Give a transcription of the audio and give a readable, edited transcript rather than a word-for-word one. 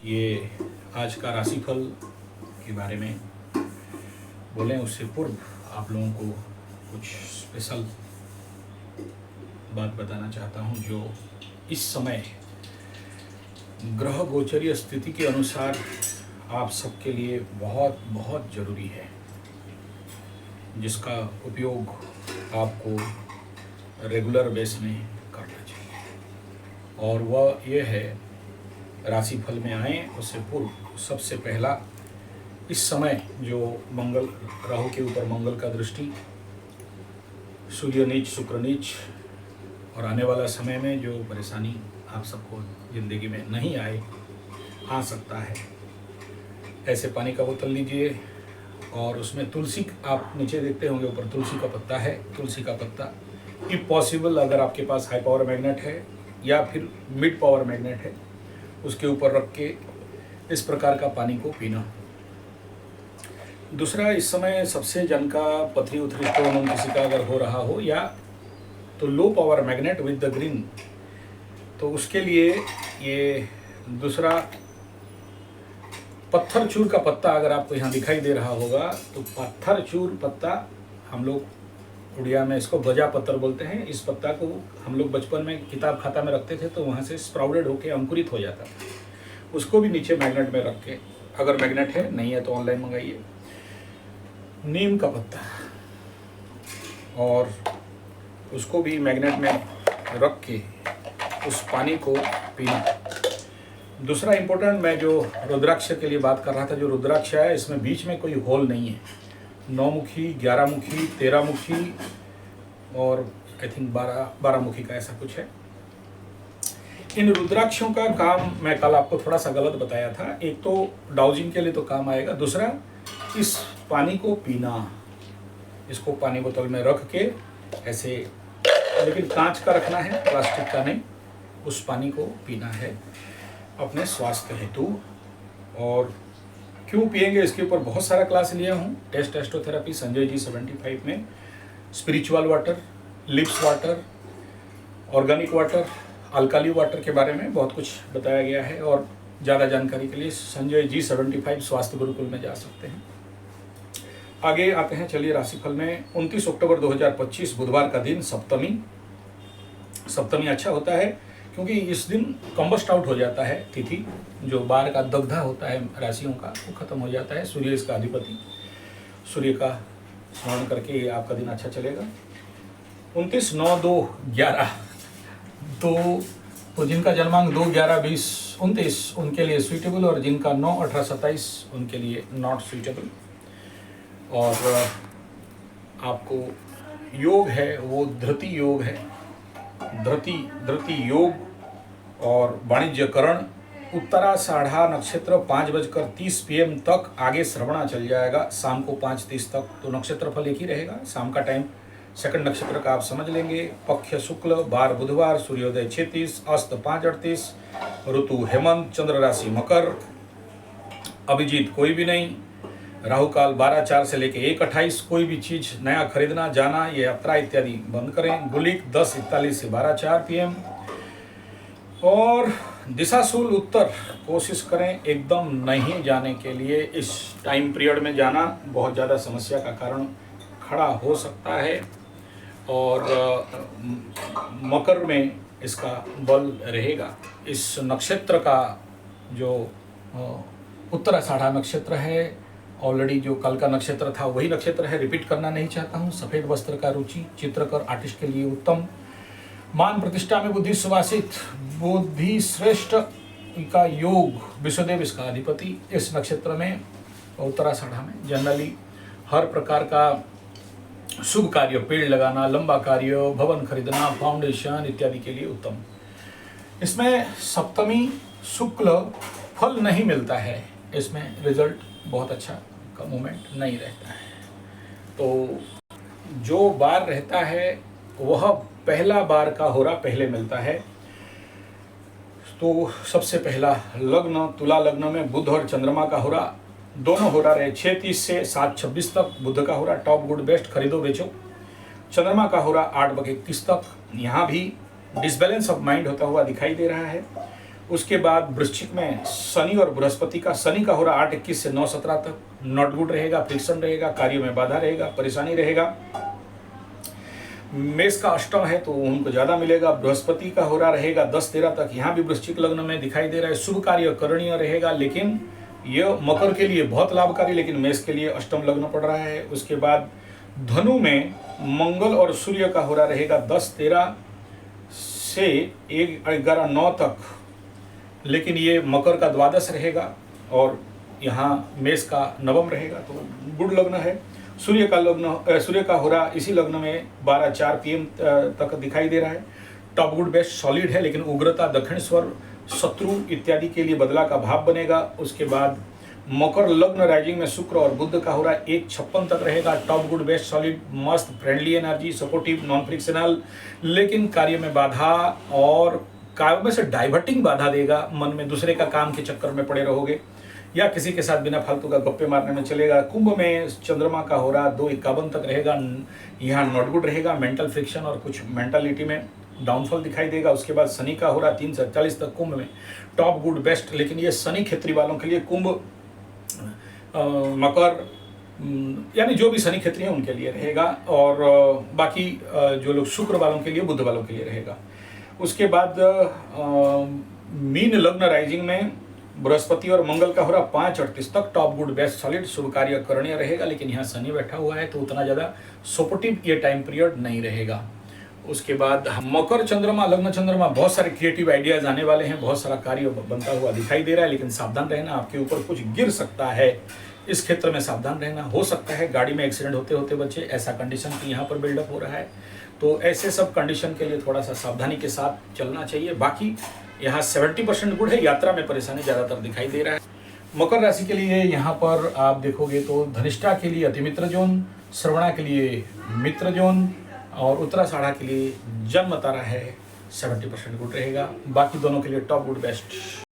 ये आज का राशिफल के बारे में बोलें उससे पूर्व आप लोगों को कुछ स्पेशल बात बताना चाहता हूँ जो इस समय ग्रह गोचरीय स्थिति के अनुसार आप सबके लिए बहुत बहुत ज़रूरी है, जिसका उपयोग आपको रेगुलर बेस में करना चाहिए। और वह यह है, राशिफल में आए उससे पूर्व सबसे पहला इस समय जो मंगल, राहु के ऊपर मंगल का दृष्टि, सूर्य नीच शुक्र नीच, और आने वाला समय में जो परेशानी आप सबको ज़िंदगी में नहीं आ सकता है, ऐसे पानी का बोतल लीजिए और उसमें तुलसी, आप नीचे देखते होंगे ऊपर तुलसी का पत्ता है, तुलसी का पत्ता इफ पॉसिबल अगर आपके पास हाई पावर मैग्नेट है या फिर मिड पावर मैग्नेट है, उसके ऊपर रख के इस प्रकार का पानी को पीना। दूसरा, इस समय सबसे जन का पथरी उथरी स्टोन किसी का अगर हो रहा हो या तो low power magnet with the green, तो उसके लिए ये दूसरा पत्थर चूर का पत्ता अगर आपको यहाँ दिखाई दे रहा होगा तो पत्थर चूर पत्ता, हम लोग उड़िया में इसको गजा पत्थर बोलते हैं। इस पत्ता को हम लोग बचपन में किताब खाता में रखते थे तो वहाँ से स्प्राउडेड होके अंकुरित हो जाता था। उसको भी नीचे मैग्नेट में रख के, अगर मैग्नेट है, नहीं है तो ऑनलाइन मंगाइए। नीम का पत्ता और उसको भी मैग्नेट में रख के उस पानी को पीना। दूसरा इम्पोर्टेंट, मैं जो रुद्राक्ष के लिए बात कर रहा था, जो रुद्राक्ष है इसमें बीच में कोई होल नहीं है, 9 मुखी, 11 मुखी, 13 मुखी और आई थिंक 12 मुखी का ऐसा कुछ है। इन रुद्राक्षों का काम मैं कल आपको थोड़ा सा गलत बताया था। एक तो डाउजिंग के लिए तो काम आएगा, दूसरा इस पानी को पीना, इसको पानी बोतल में रख के ऐसे, लेकिन कांच का रखना है, प्लास्टिक का नहीं, उस पानी को पीना है अपने स्वास्थ्य हेतु। और क्यों पिएंगे इसके ऊपर बहुत सारा क्लास लिया हूँ। टेस्टोथेरेपी संजय जी 75 में, spiritual water, lips water, organic water, alkali water के बारे में बहुत कुछ बताया गया है। और ज़्यादा जानकारी के लिए संजय जी 75 स्वास्थ्य गुरुकुल में जा सकते हैं। आगे आते हैं, चलिए राशिफल में। 29 अक्टूबर 2025 बुधवार का दिन, सप्तमी। सप्तमी अच्छा होता है क्योंकि इस दिन कंबस्ट आउट हो जाता है तिथि, जो बार का दग्धा होता है राशियों का, वो खत्म हो जाता है। सूर्य इसका अधिपति, सूर्य का स्मरण करके आपका दिन अच्छा चलेगा। 29, 9, 2, 11 तो जिनका जन्मांक 2, 11, 20, 29 उनके लिए स्वीटेबल, और जिनका 9, 18, 27 उनके लिए नॉट स्वीटेबल। और आपको योग है वो धृति योग है, धृति योग और वाणिज्यकरण। उत्तराषाढ़ा नक्षत्र 5:30 PM तक, आगे श्रवणा चल जाएगा शाम को 5:30 तक, तो नक्षत्रफल एक ही रहेगा। शाम का टाइम सेकंड नक्षत्र का आप समझ लेंगे। पक्ष शुक्ल, बार बुधवार, सूर्योदय 6:30, अस्त 5:38, ऋतु हेमंत, चंद्र राशि मकर, अभिजीत कोई भी नहीं, राहु काल 12:04 से लेके 1:28। कोई भी चीज नया खरीदना, जाना, ये यात्रा इत्यादि बंद करें। गुलिक 10:41 से 12:04 PM। और दिशाशूल उत्तर कोशिश करें एकदम नहीं जाने के लिए। इस टाइम पीरियड में जाना बहुत ज़्यादा समस्या का कारण खड़ा हो सकता है। और मकर में इसका बल रहेगा। इस नक्षत्र का जो उत्तराषाढ़ा नक्षत्र है, ऑलरेडी जो कल का नक्षत्र था वही नक्षत्र है, रिपीट करना नहीं चाहता हूँ। सफ़ेद वस्त्र का रुचि, चित्रकर आर्टिस्ट के लिए उत्तम। मान प्रतिष्ठा में बुद्धि सुवासित, बुद्धि श्रेष्ठ का योग, विश्वदेव इसका अधिपति। इस नक्षत्र में उत्तराषाढ़ा में जनरली हर प्रकार का शुभ कार्य, पेड़ लगाना, लंबा कार्य, भवन खरीदना, फाउंडेशन इत्यादि के लिए उत्तम। इसमें सप्तमी शुक्ल फल नहीं मिलता है, इसमें रिजल्ट बहुत अच्छा का मूवमेंट नहीं रहता है। तो जो बार रहता है वह पहला बार का होरा पहले मिलता है। तो सबसे पहला लग्न, तुला लग्न में बुध और चंद्रमा का होरा, दोनों होरा रहे 6:30 से 7:26 तक। बुध का होरा टॉप गुड बेस्ट, खरीदो बेचो। चंद्रमा का होरा 8:31 तक। यहाँ भी डिसबैलेंस ऑफ माइंड होता हुआ दिखाई दे रहा है। उसके बाद वृश्चिक में शनि और बृहस्पति का, शनि का हो रहा 8-21 से 9-17 तक, नॉट गुड रहेगा, फ्रिक्शन रहेगा, कार्यों में बाधा रहेगा, परेशानी रहेगा। मेष का अष्टम है तो उनको ज़्यादा मिलेगा। बृहस्पति का हो रहा रहेगा 10-13 तक, यहाँ भी वृश्चिक लग्न में दिखाई दे रहा है, शुभ कार्य करणीय रहेगा, लेकिन यह मकर के लिए बहुत लाभकारी, लेकिन मेष के लिए अष्टम लग्न पड़ रहा है। उसके बाद धनु में मंगल और सूर्य का हो रहा रहेगा 10-13 से 1-11-9 तक, लेकिन ये मकर का द्वादश रहेगा और यहाँ मेष का नवम रहेगा, तो गुड लग्न है। सूर्य का हो रहा इसी लग्न में 12-4 PM तक दिखाई दे रहा है। टॉप गुड बेस्ट सॉलिड है, लेकिन उग्रता, दक्षिण स्वर, शत्रु इत्यादि के लिए बदला का भाव बनेगा। उसके बाद मकर लग्न राइजिंग में शुक्र और बुध का हो रहा 1-56 तक रहेगा। टॉप गुड बेस्ट सॉलिड, मस्त, friendly energy, supportive, non frictional, लेकिन कार्य में बाधा और कार्य में से डाइवर्टिंग बाधा देगा। मन में दूसरे का काम के चक्कर में पड़े रहोगे या किसी के साथ बिना फालतू का गप्पे मारने में चलेगा। कुंभ में चंद्रमा का हो रहा 2-51 तक रहेगा, यहाँ नॉट गुड रहेगा, मेंटल फ्रिक्शन और कुछ मेंटालिटी में डाउनफॉल दिखाई देगा। उसके बाद शनि का हो रहा 3 से 48 तक कुंभ में, टॉप गुड बेस्ट, लेकिन ये शनि क्षेत्री वालों के लिए, कुंभ, मकर, यानी जो भी शनि क्षेत्री है उनके लिए रहेगा, और बाकी जो लोग शुक्र वालों के लिए, बुध वालों के लिए रहेगा। उसके बाद मीन लग्न राइजिंग में बृहस्पति और मंगल का हो रहा 5-38 तक, टॉप गुड बेस्ट सॉलिड, शुभ कार्य करणीय रहेगा, लेकिन यहाँ शनि बैठा हुआ है तो उतना ज़्यादा सपोर्टिव ये टाइम पीरियड नहीं रहेगा। उसके बाद मकर चंद्रमा, लग्न चंद्रमा, बहुत सारे क्रिएटिव आइडियाज आने वाले हैं, बहुत सारा कार्य बनता हुआ दिखाई दे रहा है, लेकिन सावधान रहना, आपके ऊपर कुछ गिर सकता है, इस क्षेत्र में सावधान रहना। हो सकता है गाड़ी में एक्सीडेंट होते होते बचे, ऐसा कंडीशन की यहाँ पर बिल्डअप हो रहा है, तो ऐसे सब कंडीशन के लिए थोड़ा सा सावधानी के साथ चलना चाहिए। बाकी यहाँ 70% गुड है, यात्रा में परेशानी ज़्यादातर दिखाई दे रहा है। मकर राशि के लिए यहाँ पर आप देखोगे तो धनिष्ठा के लिए अतिमित्र जोन, श्रवणा के लिए मित्र जोन और उत्तराषाढ़ा के लिए जन्म तारा है 70% गुड रहेगा। बाकी दोनों के लिए टॉप गुड बेस्ट।